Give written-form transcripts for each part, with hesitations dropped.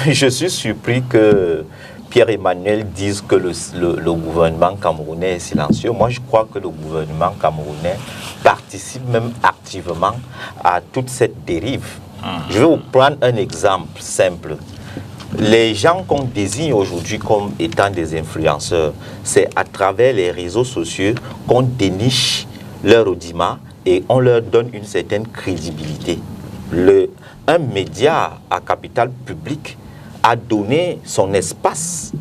Je suis surpris que Pierre-Emmanuel dise que le gouvernement camerounais est silencieux. Moi, je crois que le gouvernement camerounais participe même activement à toute cette dérive. Je vais vous prendre un exemple simple. Les gens qu'on désigne aujourd'hui comme étant des influenceurs, c'est à travers les réseaux sociaux qu'on déniche leur audimat et on leur donne une certaine crédibilité. Un média à capital public a donné son espace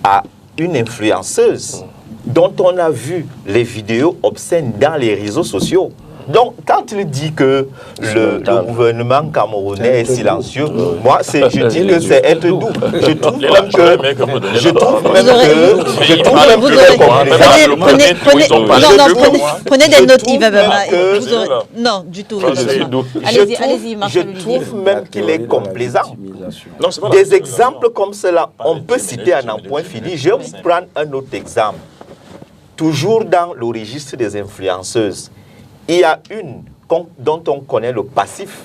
à une influenceuse dont on a vu les vidéos obscènes dans les réseaux sociaux. Donc, quand il dit que le gouvernement camerounais est silencieux, moi, je dis que c'est être doux. Je trouve même Prenez des notes, Yves. Non, du tout. Allez-y, je trouve même qu'il est complaisant. Des exemples comme cela, on peut citer à n'en point fini. Je vais vous prendre un autre exemple. Toujours dans le registre des influenceuses, il y a une dont on connaît le passif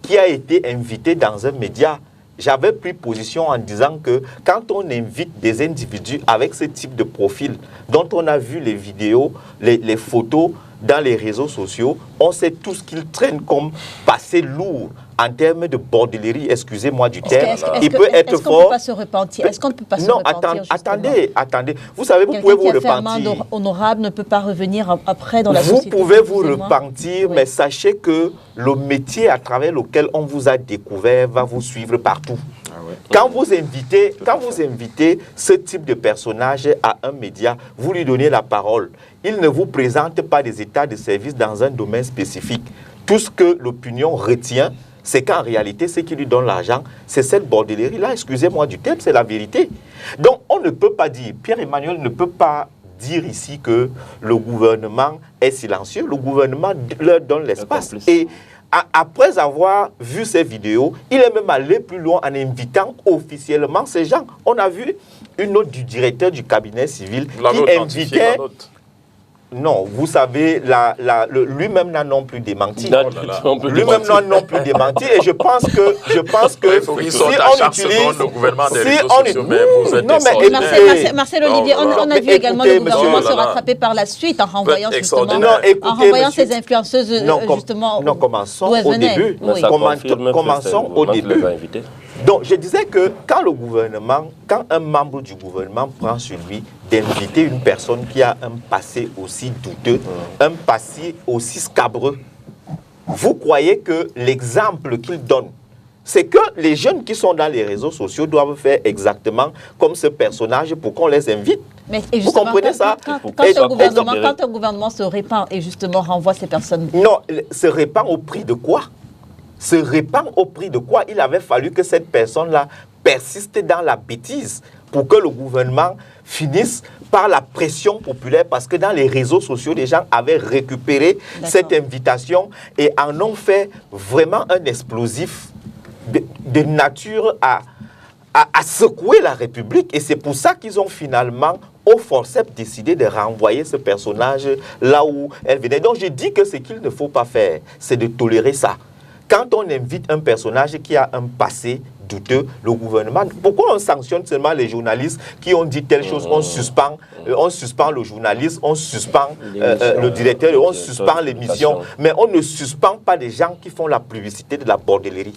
qui a été invitée dans un média. J'avais pris position en disant que quand on invite des individus avec ce type de profil, dont on a vu les vidéos, les photos dans les réseaux sociaux, on sait tout ce qu'ils traînent comme passé lourd en termes de bordellerie, excusez-moi du terme. Il peut être fort. Est-ce qu'on ne peut pas se repentir? Est-ce qu'on ne peut pas se repentir? Non, attendez. Vous savez, vous pouvez vous repentir. Quelqu'un honorable ne peut pas revenir après dans la société. Vous pouvez vous repentir, mais sachez que le métier à travers lequel on vous a découvert va vous suivre partout. Quand vous invitez ce type de personnage à un média, vous lui donnez la parole. Il ne vous présente pas des états de service dans un domaine spécifique. Tout ce que l'opinion retient, c'est qu'en réalité, ce qui lui donne l'argent, c'est cette bordellerie-là. Excusez-moi du terme, c'est la vérité. Donc, on ne peut pas dire, Pierre-Emmanuel ne peut pas dire ici que le gouvernement est silencieux. Le gouvernement leur donne l'espace. Et après avoir vu ces vidéos, il est même allé plus loin en invitant officiellement ces gens. On a vu une note du directeur du cabinet civil qui invitait... Non, vous savez, lui-même n'a non plus démenti. Lui-même n'a non plus démenti. Et je pense que si on utilise... Marcel Olivier, on a vu également le gouvernement se rattraper par la suite en renvoyant ces influenceuses justement. Non, commençons au début. Commençons au début. Donc, je disais que quand un membre du gouvernement prend sur lui d'inviter une personne qui a un passé aussi douteux, un passé aussi scabreux, vous croyez que l'exemple qu'il donne, c'est que les jeunes qui sont dans les réseaux sociaux doivent faire exactement comme ce personnage pour qu'on les invite? Mais vous comprenez ça? Quand un gouvernement se répand et justement renvoie ces personnes... Non, se répand au prix de quoi? Se répand au prix de quoi? Il avait fallu que cette personne-là persiste dans la bêtise pour que le gouvernement finisse par la pression populaire, parce que dans les réseaux sociaux, les gens avaient récupéré cette invitation et en ont fait vraiment un explosif de nature à secouer la République. Et c'est pour ça qu'ils ont finalement, au forceps, décidé de renvoyer ce personnage là où elle venait. Donc je dis que ce qu'il ne faut pas faire, c'est de tolérer ça. Quand on invite un personnage qui a un passé douteux, le gouvernement, pourquoi on sanctionne seulement les journalistes qui ont dit telle chose? On suspend le journaliste, on suspend le directeur, on suspend l'émission, mais on ne suspend pas les gens qui font la publicité de la bordellerie.